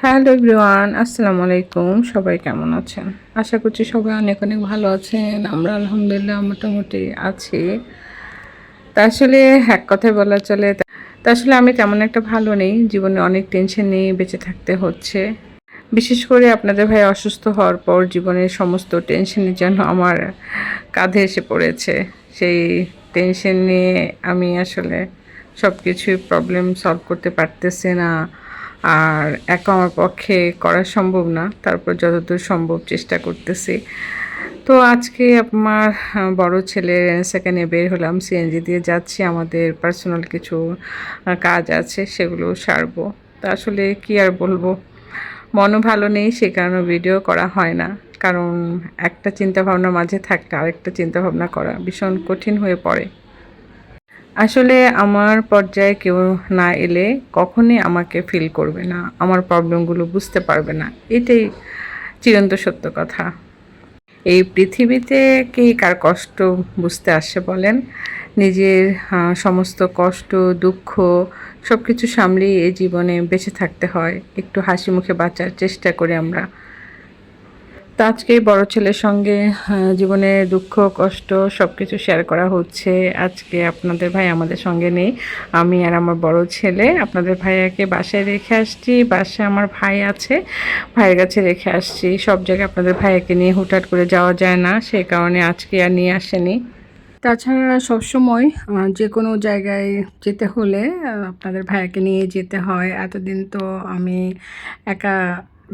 Hello everyone, আসসালামু আলাইকুম। সবাই কেমন আছেন? আশা করছি সবাই অনেক অনেক ভালো আছেন। আমরা আলহামদুলিল্লাহ মোটামুটি আছি। তা আসলে এক কথায় বলা চলে তা আসলে আমি তেমন একটা ভালো নেই। জীবনে অনেক টেনশন নিয়ে বেঁচে থাকতে হচ্ছে। বিশেষ করে আপনাদের ভাই অসুস্থ হওয়ার পর জীবনের সমস্ত টেনশনই যেন আমার কাঁধে এসে পড়েছে। সেই টেনশন নিয়ে আমি আসলে সব কিছুই প্রবলেম সলভ করতে পারতেছি না। আর একা আমার পক্ষে করা সম্ভব না। তারপর যতদূর সম্ভব চেষ্টা করতেছি। তো আজকে আমার বড় ছেলের এনএসএকে নিয়ে বের হলাম। সিএনজি দিয়ে যাচ্ছি। আমাদের পার্সোনাল কিছু কাজ আছে, সেগুলো সারবো। তা আসলে কি আর বলবো? মনও ভালো নেই, সে কারণে ভিডিও করা হয় না। কারণ একটা চিন্তাভাবনার মাঝে থাকলে আরেকটা চিন্তাভাবনা করা ভীষণ কঠিন হয়ে পড়ে। আসলে আমার পর্যায়ে কেউ না এলে কখনই আমাকে ফিল করবে না, আমার প্রবলেমগুলো বুঝতে পারবে না। এটাই চিরন্ত সত্য কথা। এই পৃথিবীতে কে কার কষ্ট বুঝতে আসে বলেন? নিজের সমস্ত কষ্ট, দুঃখ সব কিছু সামলিয়ে এই জীবনে বেঁচে থাকতে হয়। একটু হাসি মুখে বাঁচার চেষ্টা করি আমরা। তো আজকে বড় ছেলের সঙ্গে জীবনের দুঃখ কষ্ট সব কিছু শেয়ার করা হচ্ছে। আজকে আপনাদের ভাই আমাদের সঙ্গে নেই। আমি আর আমার বড় ছেলে আপনাদের ভাইয়াকে বাসায় রেখে আসছি। বাসায় আমার ভাই আছে, ভাইয়ের কাছে রেখে আসছি। সব জায়গায় আপনাদের ভাইয়াকে নিয়ে হুটহাট করে যাওয়া যায় না, সেই কারণে আজকে আর নিয়ে আসেনি। তাছাড়া সবসময় যে কোনো জায়গায় যেতে হলে আপনাদের ভাইয়াকে নিয়ে যেতে হয়। এতদিন তো আমি একা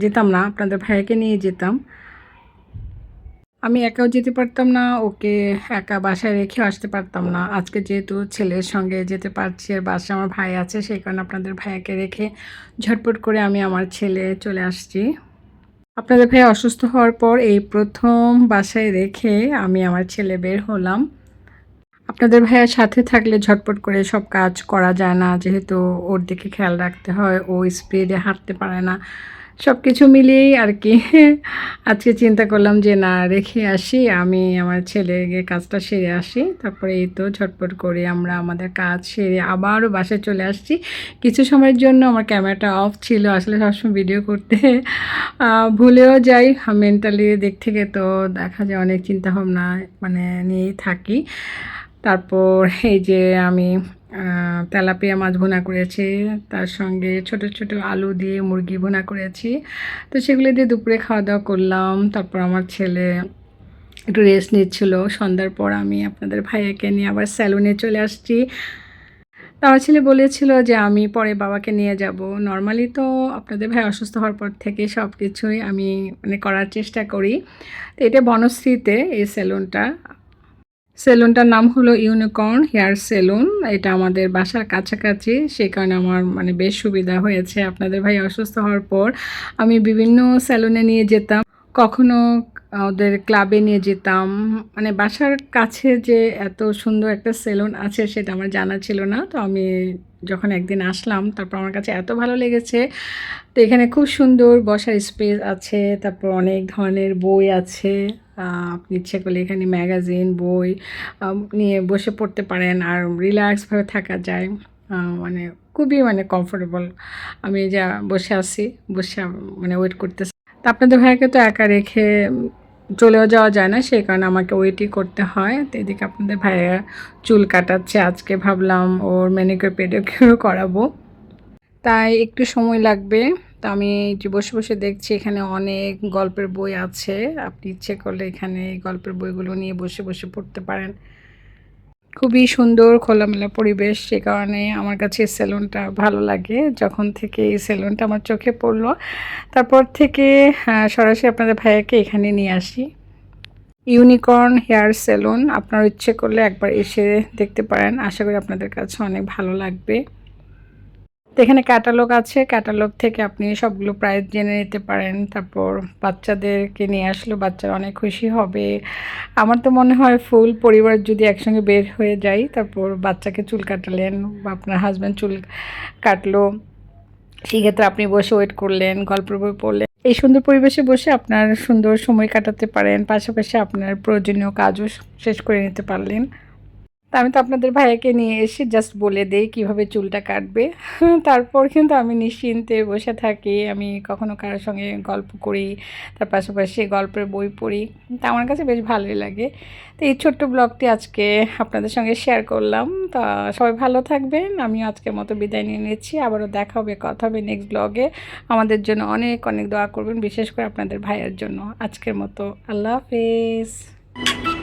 যেতাম না, আপনাদের ভাইয়াকে নিয়ে যেতাম। আমি একাও যেতে পারতাম না, ওকে একা বাসায় রেখেও আসতে পারতাম না। আজকে যেহেতু ছেলের সঙ্গে যেতে পারছি আর বাসায় আমার ভাই আছে, সেই কারণে আপনাদের ভাইয়াকে রেখে ঝটপট করে আমি আমার ছেলে চলে আসছি। আপনাদের ভাই অসুস্থ হওয়ার পর এই প্রথম বাসায় রেখে আমি আমার ছেলে বের হলাম। আপনাদের ভাইয়ার সাথে থাকলে ঝটপট করে সব কাজ করা যায় না, যেহেতু ওর দিকে খেয়াল রাখতে হয়, ও স্পিডে হাঁটতে পারে না। সব কিছু মিলিয়েই আর কি আজকে চিন্তা করলাম যে না, রেখে আসি, আমি আমার ছেলেকে কাজটা সেরে আসি। তারপরে এই তো ঝটপট করে আমরা আমাদের কাজ সেরে আবারও বাসায় চলে আসছি। কিছু সময়ের জন্য আমার ক্যামেরাটা অফ ছিল, আসলে সবসময় ভিডিও করতে ভুলেও যাই। মেন্টালি দিক থেকে তো দেখা যায় অনেক চিন্তাভাবনা মানে নিয়েই থাকি। তারপর এই যে আমি তেলাপিয়া মাছ ভুনা করেছি, তার সঙ্গে ছোট ছোট আলু দিয়ে মুরগি ভুনা করেছি। তো সেগুলো দিয়ে দুপুরে খাওয়া দাওয়া করলাম। তারপর আমার ছেলে একটু রেস্ট নিচ্ছিল। সন্ধ্যার পর আমি আপনাদের ভাইয়াকে নিয়ে আবার স্যালুনে চলে আসছি। তো আমার ছেলে বলেছিল যে আমি পরে বাবাকে নিয়ে যাব। নর্মালি তো আপনাদের ভাই অসুস্থ হওয়ার পর থেকে সব কিছুই আমি মানে করার চেষ্টা করি। তো এটা বনশ্রীতে এই সেলুনটা। সেলুনটার নাম হলো ইউনিকর্ন হেয়ার সেলুন। এটা আমাদের বাসার কাছাকাছি, সেই কারণে আমার মানে বেশ সুবিধা হয়েছে। আপনাদের ভাই অসুস্থ হওয়ার পর আমি বিভিন্ন সেলুনে নিয়ে যেতাম, কখনো ওদের ক্লাবে নিয়ে যেতাম। মানে বাসার কাছে যে এত সুন্দর একটা সেলুন আছে সেটা আমার জানা ছিল না। তো আমি যখন একদিন আসলাম, তারপর আমার কাছে এত ভালো লেগেছে। তো এখানে খুব সুন্দর বসার স্পেস আছে, তারপর অনেক ধরনের বই আছে। আপনি ইচ্ছে করলে এখানে ম্যাগাজিন, বই নিয়ে বসে পড়তে পারেন, আর রিল্যাক্সভাবে থাকা যায়। মানে খুবই মানে কমফোর্টেবল। আমি যা বসে আছি, বসে মানে ওয়েট করতেছি। তা আপনাদের ভাইয়াকে তো একা রেখে চলেও যাওয়া যায় না, সেই কারণে আমাকে ওয়েটই করতে হয়। তো এদিকে আপনাদের ভাইয়া চুল কাটাচ্ছে। আজকে ভাবলাম ওর ম্যানিকিউর পেডিকিউরও করাবো, তাই একটু সময় লাগবে। তো আমি যে বসে বসে দেখছি এখানে অনেক গল্পের বই আছে। আপনি ইচ্ছে করলে এখানে এই গল্পের বইগুলো নিয়ে বসে বসে পড়তে পারেন। খুবই সুন্দর খোলামেলা পরিবেশ, সে কারণে আমার কাছে এই সেলুনটা ভালো লাগে। যখন থেকে এই সেলুনটা আমার চোখে পড়লো, তারপর থেকে সরাসরি আপনাদের ভাইয়াকে এখানে নিয়ে আসি। ইউনিকর্ন হেয়ার সেলুন, আপনার ইচ্ছে করলে একবার এসে দেখতে পারেন। আশা করি আপনাদের কাছে অনেক ভালো লাগবে। তো এখানে ক্যাটালগ আছে, ক্যাটালগ থেকে আপনি সবগুলো প্রাইস জেনে নিতে পারেন। তারপর বাচ্চাদেরকে নিয়ে আসলেও বাচ্চারা অনেক খুশি হবে। আমার তো মনে হয় ফুল পরিবার যদি একসঙ্গে বের হয়ে যাই, তারপর বাচ্চাকে চুল কাটালেন বা আপনার হাজব্যান্ড চুল কাটলো, সেক্ষেত্রে আপনি বসে ওয়েট করলেন, গল্পের বই পড়লেন, এই সুন্দর পরিবেশে বসে আপনার সুন্দর সময় কাটাতে পারেন, পাশাপাশি আপনার প্রয়োজনীয় কাজও শেষ করে নিতে পারলেন। আমি তো আপনাদের ভাইয়াকে নিয়ে এসে জাস্ট বলে দেই কীভাবে চুলটা কাটবে। তারপর কিন্তু আমি নিশ্চিন্তে বসে থাকি। আমি কখনো কারোর সঙ্গে গল্প করি, তার পাশাপাশি গল্পের বই পড়ি। তা আমার কাছে বেশ ভালোই লাগে। তো এই ছোট্ট ব্লগটি আজকে আপনাদের সঙ্গে শেয়ার করলাম। তা সবাই ভালো থাকবেন। আমিও আজকের মতো বিদায় নিয়ে নিচ্ছি। আবারও দেখা হবে, কথা হবে নেক্সট ব্লগে। আমাদের জন্য অনেক অনেক দোয়া করবেন, বিশেষ করে আপনাদের ভাইয়ের জন্য। আজকের মতো আল্লাহ হাফেজ।